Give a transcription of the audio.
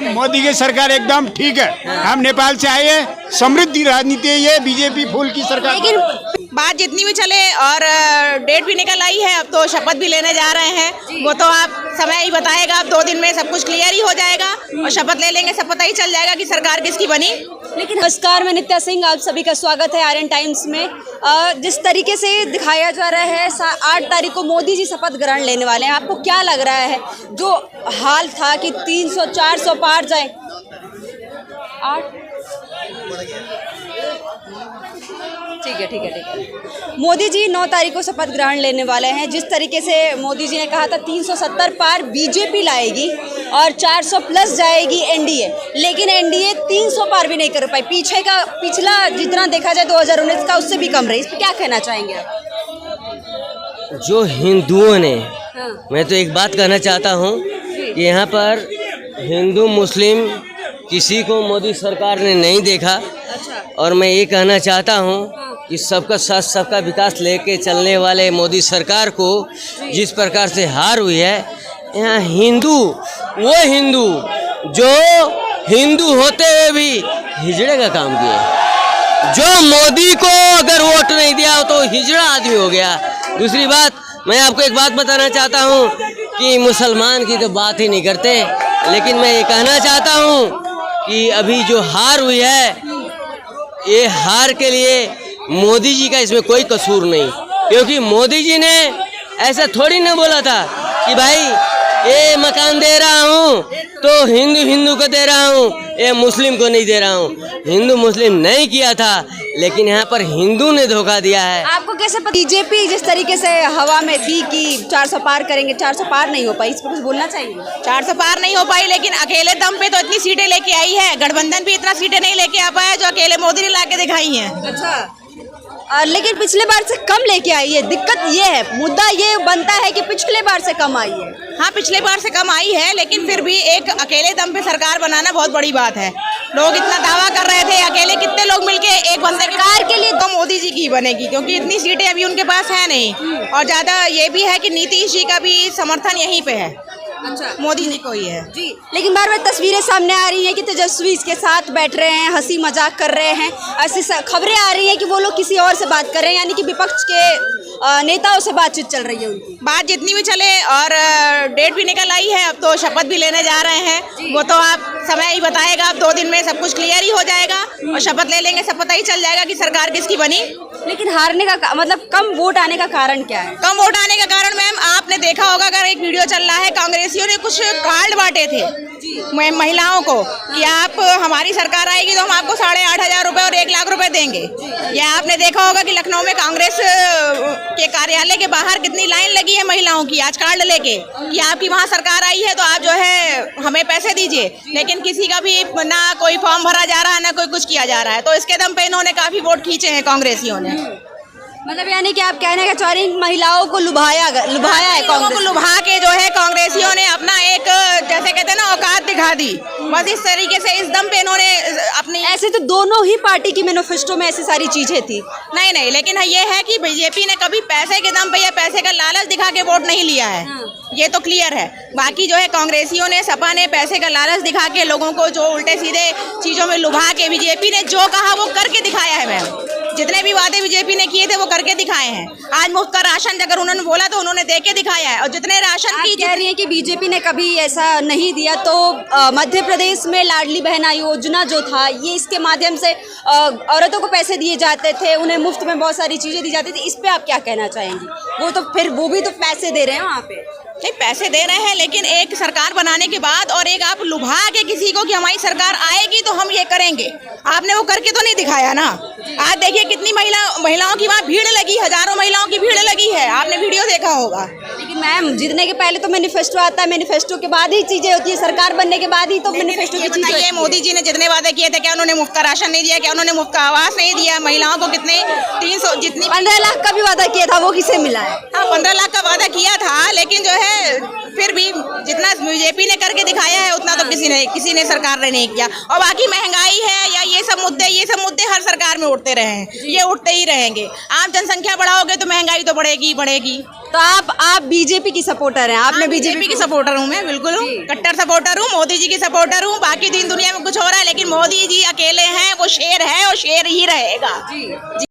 मोदी की सरकार एकदम ठीक है। हम नेपाल से आए हैं, समृद्धि राजनीति है ये, बीजेपी फूल की सरकार। लेकिन बात जितनी भी चले और डेट भी निकल आई है, अब तो शपथ भी लेने जा रहे हैं। वो तो आप समय ही बताएगा, अब 2 दिन में सब कुछ क्लियर ही हो जाएगा और शपथ ले लेंगे, सब पता ही चल जाएगा कि सरकार किसकी बनी। लेकिन नमस्कार, मैं नित्या सिंह, आप सभी का स्वागत है आर्यन टाइम्स में। जिस तरीके से दिखाया जा रहा है 8 तारीख को मोदी जी शपथ ग्रहण लेने वाले हैं, आपको क्या लग रहा है? जो हाल था कि 300-400 पार जाए, 8 ठीक है। मोदी जी 9 तारीख को शपथ ग्रहण लेने वाले हैं। जिस तरीके से मोदी जी ने कहा था 370 पार बीजेपी लाएगी और 400 प्लस जाएगी एनडीए, लेकिन एनडीए 300 पार भी नहीं कर पाई। पिछला जितना देखा जाए 2019 का, उससे भी कम रही। इस पर क्या कहना चाहेंगे आप? जो हिंदुओं ने, मैं तो एक बात कहना चाहता हूँ कि यहाँ पर हिंदू मुस्लिम किसी को मोदी सरकार ने नहीं देखा। और मैं ये कहना चाहता हूँ कि सबका साथ सबका विकास लेके चलने वाले मोदी सरकार को जिस प्रकार से हार हुई है, यहाँ वो हिंदू जो हिंदू होते हुए भी हिजड़े का काम किए। जो मोदी को अगर वोट नहीं दिया तो हिजड़ा आदमी हो गया। दूसरी बात, मैं आपको एक बात बताना चाहता हूँ कि मुसलमान की तो बात ही नहीं करते, लेकिन मैं ये कहना चाहता हूँ कि अभी जो हार हुई है, ये हार के लिए मोदी जी का इसमें कोई कसूर नहीं। क्योंकि मोदी जी ने ऐसा थोड़ी ना बोला था कि भाई ये मकान दे रहा हूँ तो हिंदू को दे रहा हूँ, ये मुस्लिम को नहीं दे रहा हूँ। हिंदू मुस्लिम नहीं किया था, लेकिन यहाँ पर हिंदू ने धोखा दिया है। आपको कैसे पता? बीजेपी जिस तरीके से हवा में थी कि 400 पार करेंगे, 400 पार नहीं हो पाई, इस पर कुछ बोलना चाहिए? 400 पार नहीं हो पाई, लेकिन अकेले दम पे तो इतनी सीटें लेके आई है। गठबंधन भी इतना सीटें नहीं लेके आ पाया जो अकेले मोदी ने ला के दिखाई है। अच्छा, लेकिन पिछले बार से कम लेके आई है। दिक्कत ये है, मुद्दा ये बनता है कि पिछले बार से कम आई है। हाँ, पिछले बार से कम आई है, लेकिन फिर भी एक अकेले दम पे सरकार बनाना बहुत बड़ी बात है। लोग इतना दावा कर रहे थे, अकेले कितने लोग मिलके एक बंदे सरकार के लिए तो मोदी जी की बनेगी, क्योंकि इतनी सीटें अभी उनके पास है नहीं। और ज्यादा ये भी है कि नीतीश जी का भी समर्थन यहीं पे है। अच्छा, मोदी जी को ही है जी। लेकिन बार बार तस्वीरें सामने आ रही हैं कि तेजस्वी इसके साथ बैठ रहे हैं, हंसी मजाक कर रहे हैं। ऐसी खबरें आ रही हैं कि वो लोग किसी और से बात कर रहे हैं, यानी कि विपक्ष के नेताओं से बातचीत चल रही है उनकी। बात जितनी भी चले और डेट भी निकल आई है, अब तो शपथ भी लेने जा रहे हैं। वो तो आप समय ही बताएगा, अब 2 दिन में सब कुछ क्लियर ही हो जाएगा और शपथ ले लेंगे, सब पता ही चल जाएगा कि सरकार किसकी बनी। लेकिन हारने का मतलब कम वोट आने का कारण क्या है? कम वोट आने का कारण मैम, आपने देखा होगा, अगर एक वीडियो चल रहा है, कांग्रेसियों ने कुछ कार्ड बांटे थे महिलाओं को कि आप हमारी सरकार आएगी तो हम आपको 8,500 रुपए और 1 लाख रुपए देंगे। या आपने देखा होगा कि लखनऊ में कांग्रेस के कार्यालय के बाहर कितनी लाइन लगी है महिलाओं की आज कार्ड लेके कि आपकी वहाँ सरकार आई है तो आप जो है हमें पैसे दीजिए। लेकिन किसी का भी ना कोई फॉर्म भरा जा रहा है, ना कोई कुछ किया जा रहा है। तो इसके दम पे इन्होंने काफी वोट खींचे हैं कांग्रेसियों ने। मतलब यानी कि आप कहने का चाह रहे हैं महिलाओं को लुभाया है कांग्रेस को, लुभा के जो है कांग्रेसियों ने अपना एक जैसे कहते हैं ना औकात दिखा दी। बस इस तरीके से इस दम पे इन्होंने अपनी, ऐसे तो दोनों ही पार्टी की मैनिफेस्टो में ऐसी सारी चीजें थी। नहीं, लेकिन ये है कि बीजेपी ने कभी पैसे के दम पे या पैसे का लालच दिखा के वोट नहीं लिया है। ये तो क्लियर है। बाकी जो है कांग्रेसियों ने, सपा ने पैसे का लालच दिखा के लोगों को जो उल्टे सीधे चीजों में लुभा के, बीजेपी ने जो कहा वो करके दिखाया है मैम। जितने भी वादे बीजेपी ने किए थे वो करके दिखाए हैं। आज मुफ्त का राशन अगर उन्होंने बोला तो उन्होंने दे के दिखाया है। और जितने राशन की कह रही है कि बीजेपी ने कभी ऐसा नहीं दिया, तो मध्य प्रदेश में लाडली बहना योजना जो था, ये इसके माध्यम से औरतों को पैसे दिए जाते थे, उन्हें मुफ्त में बहुत सारी चीजें दी जाती थी। इस पे आप क्या कहना चाहेंगी? वो भी तो पैसे दे रहे हैं वहाँ पे। नहीं, पैसे दे रहे हैं, लेकिन एक सरकार बनाने के बाद और एक आप लुभा के किसी को कि हमारी सरकार आएगी तो हम ये करेंगे, आपने वो करके तो नहीं दिखाया ना। आज देखिए कितनी महिलाओं की वहाँ भीड़ लगी, हजारों महिलाओं की भीड़ लगी है, आपने वीडियो देखा होगा। लेकिन मैम, जीतने के पहले तो मैनिफेस्टो आता है, मैनिफेस्टो के बाद ही चीजें होती है, सरकार बनने के बाद ही तो मैनिफेस्टो की चीजें। ये मोदी जी ने जितने वादे किए थे, क्या उन्होंने मुफ्त का राशन नहीं दिया? क्या उन्होंने मुफ्त का आवास नहीं दिया? महिलाओं को कितने 300 जितनी 15 लाख का भी वादा किया था, वो किसे मिला है? हाँ, 15 लाख का वादा किया था, लेकिन जो है फिर भी जितना बीजेपी ने करके दिखाया है उतना तो किसी ने सरकार ने नहीं किया। और बाकी महंगाई है या ये सब मुद्दे हर सरकार में उठते रहे हैं, ये उठते ही रहेंगे। आप जनसंख्या बढ़ाओगे तो महंगाई तो बढ़ेगी बढ़ेगी। तो आप बीजेपी की सपोर्टर हैं? आपने बीजेपी की सपोर्टर हूँ मैं, बिल्कुल हूँ, कट्टर सपोर्टर हूँ, मोदी जी की सपोर्टर हूँ। बाकी दिन दुनिया में कुछ हो रहा है लेकिन मोदी जी अकेले हैं, वो शेर है और शेर ही रहेगा। जी।